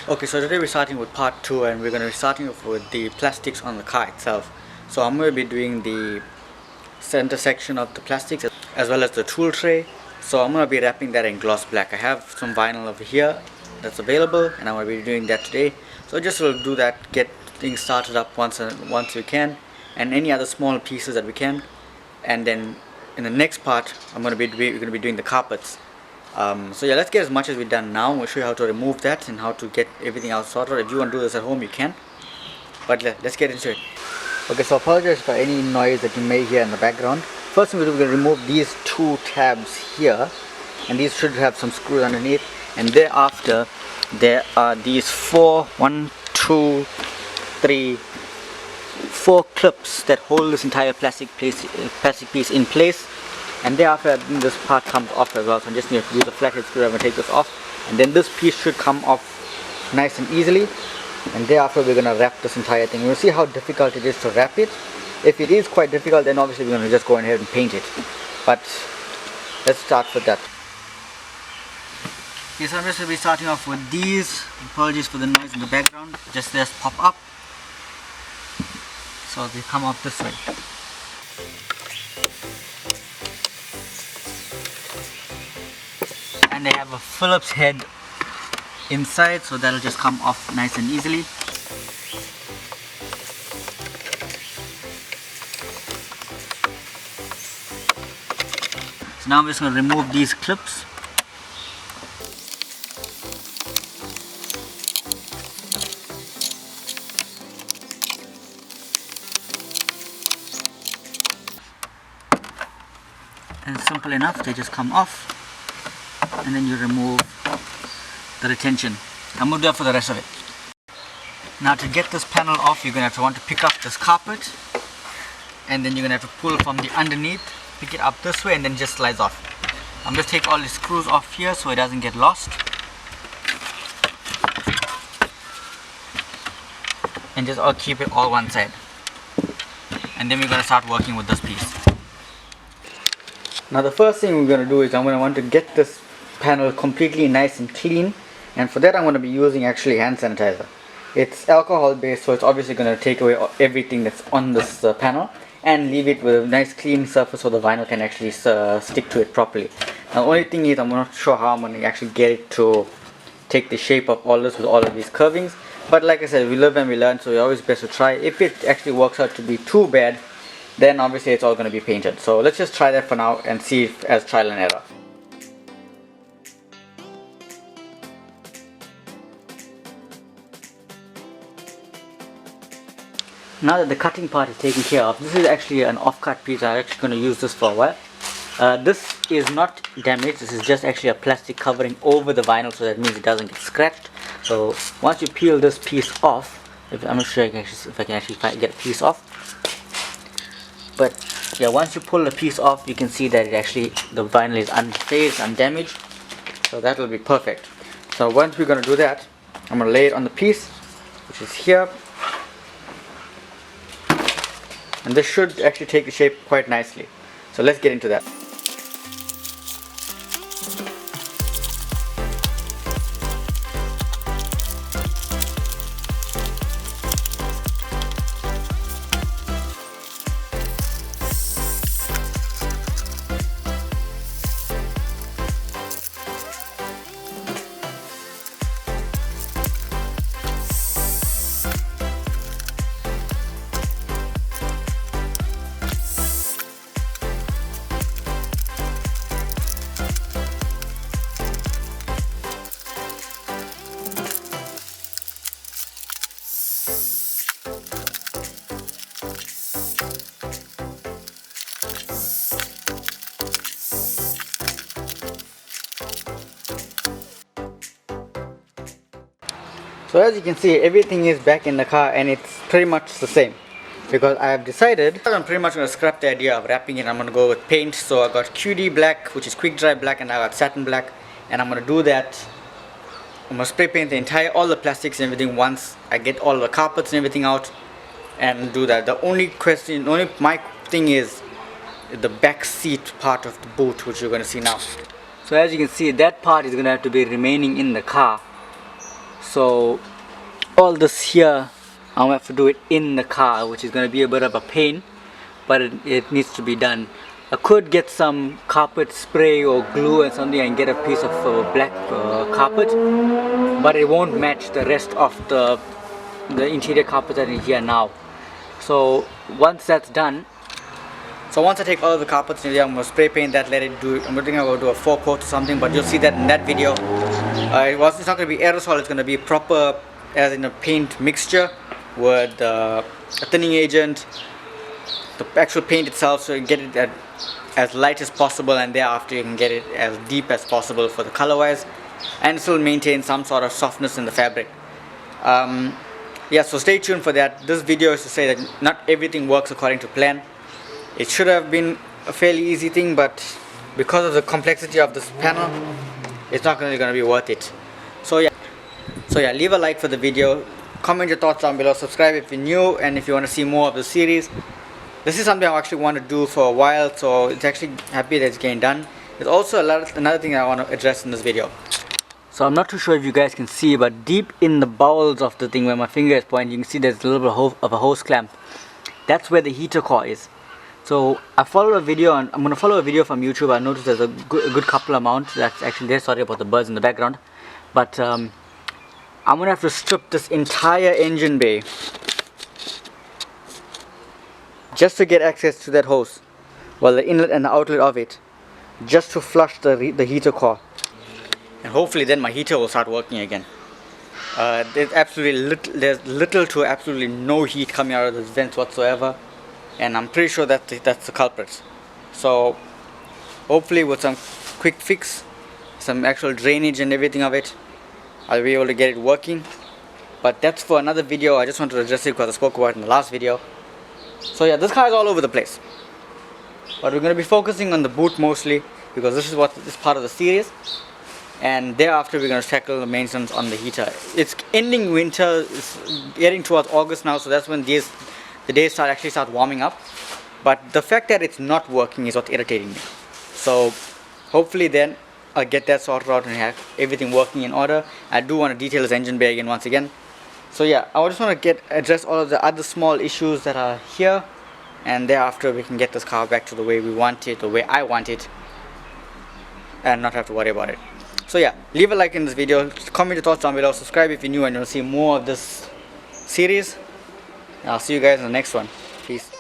Okay, so today we're starting with part 2 and we're going to be starting off with the plastics on the car itself. So I'm going to be doing the center section of the plastics as well as the tool tray. So I'm going to be wrapping that in gloss black. I have some vinyl over here that's available and I'm going to be doing that today. So just will do that, get things started up once we can, and any other small pieces that we can. And then in the next part we're going to be doing the carpets. So yeah, let's get as much as we've done now. We'll show you how to remove that and how to get everything else sorted. If you want to do this at home, you can. But let's get into it. Okay, so apologize for any noise that you may hear in the background. First thing we're going to remove these two tabs here, and these should have some screws underneath. And thereafter, there are these four clips that hold this entire plastic piece in place. And thereafter this part comes off as well, so I just need to use a flathead screwdriver and take this off, and then this piece should come off nice and easily. And thereafter we're going to wrap this entire thing. We'll see how difficult it is to wrap it. If it is quite difficult, then obviously we're going to just go ahead and paint it, but let's start with that. Okay, so I'm just going to be starting off with these. Apologies for the noise in the background. Just pop up, so they come up this way. And they have a Phillips head inside, so that'll just come off nice and easily. So now I'm just going to remove these clips. And simple enough, they just come off. And then you remove the retention. I'm going to do that for the rest of it. Now to get this panel off, you're going to want to pick up this carpet, and then you're going to have to pull from the underneath, pick it up this way, and then just slides off. I'm going to take all the screws off here so it doesn't get lost, and just keep it all one side. And then we're going to start working with this piece. Now the first thing we're going to do is I'm going to want to get this panel completely nice and clean, and for that I'm going to be using actually hand sanitizer. It's alcohol based, so it's obviously going to take away everything that's on this panel and leave it with a nice clean surface so the vinyl can actually stick to it properly. Now the only thing is I'm not sure how I'm going to actually get it to take the shape of all this with all of these curvings, but like I said, we live and we learn, so it's always best to try. If it actually works out to be too bad, then obviously it's all going to be painted. So let's just try that for now and see if as trial and error. Now that the cutting part is taken care of, this is actually an off-cut piece. I'm actually going to use this for a while. This is not damaged. This is just actually a plastic covering over the vinyl, so that means it doesn't get scratched. So once you peel this piece off, I'm not sure if I can actually get a piece off. But yeah, once you pull the piece off, you can see that the vinyl is unfazed, undamaged. So that will be perfect. So once we're going to do that, I'm going to lay it on the piece, which is here. And this should actually take the shape quite nicely. So let's get into that. So as you can see, everything is back in the car and it's pretty much the same, because I have decided I'm pretty much going to scrap the idea of wrapping it. I'm going to go with paint. So I got QD black, which is quick dry black, and I got satin black, and I'm going to do that. I'm going to spray paint all the plastics and everything once I get all the carpets and everything out, and do that. My thing is the back seat part of the boot, which you're going to see now. So as you can see, that part is going to have to be remaining in the car. So all this here, I'm gonna have to do it in the car, which is gonna be a bit of a pain, but it needs to be done. I could get some carpet spray or glue and something and get a piece of black carpet, but it won't match the rest of the interior carpet that is here now. So once that's done, once I take all of the carpets in here, I'm going to spray paint that, let it do. I'm going to do a 4-coat or something, but you'll see that in that video. It's not going to be aerosol, it's going to be proper, as in a paint mixture with a thinning agent, the actual paint itself, so you get it as light as possible, and thereafter you can get it as deep as possible for the color wise, and still maintain some sort of softness in the fabric. Yeah, so stay tuned for that. This video is to say that not everything works according to plan. It should have been a fairly easy thing, but because of the complexity of this panel, it's not really going to be worth it. So yeah, leave a like for the video, comment your thoughts down below, subscribe if you're new, and if you want to see more of the series. This is something I actually want to do for a while, so it's actually happy that it's getting done. There's also another thing I want to address in this video. So I'm not too sure if you guys can see, but deep in the bowels of the thing where my finger is pointing, you can see there's a little bit of a hose clamp. That's where the heater core is. So I followed a video, and I'm going to follow a video from YouTube. I noticed there's a good couple amount that's actually there. Sorry about the birds in the background. But I'm going to have to strip this entire engine bay just to get access to that hose, well, the inlet and the outlet of it, just to flush the heater core. And hopefully then my heater will start working again. There's little to absolutely no heat coming out of this vent whatsoever, and I'm pretty sure that's the culprit. So hopefully with some quick fix, some actual drainage and everything of it, I'll be able to get it working. But that's for another video. I just wanted to address it because I spoke about it in the last video. So yeah, this car is all over the place, but we're going to be focusing on the boot mostly, because this is what is part of the series, and thereafter we're going to tackle the maintenance on the heater. It's ending winter, it's getting towards August now, so that's when the days start warming up. But the fact that it's not working is what's irritating me. So hopefully then I'll get that sorted out and have everything working in order. I do want to detail this engine bay again once again. So yeah, I just want to address all of the other small issues that are here, and thereafter we can get this car back to the way we want it, the way I want it, and not have to worry about it. So yeah, leave a like in this video, comment your thoughts down below, subscribe if you're new and you want to see more of this series, and I'll see you guys in the next one. Peace.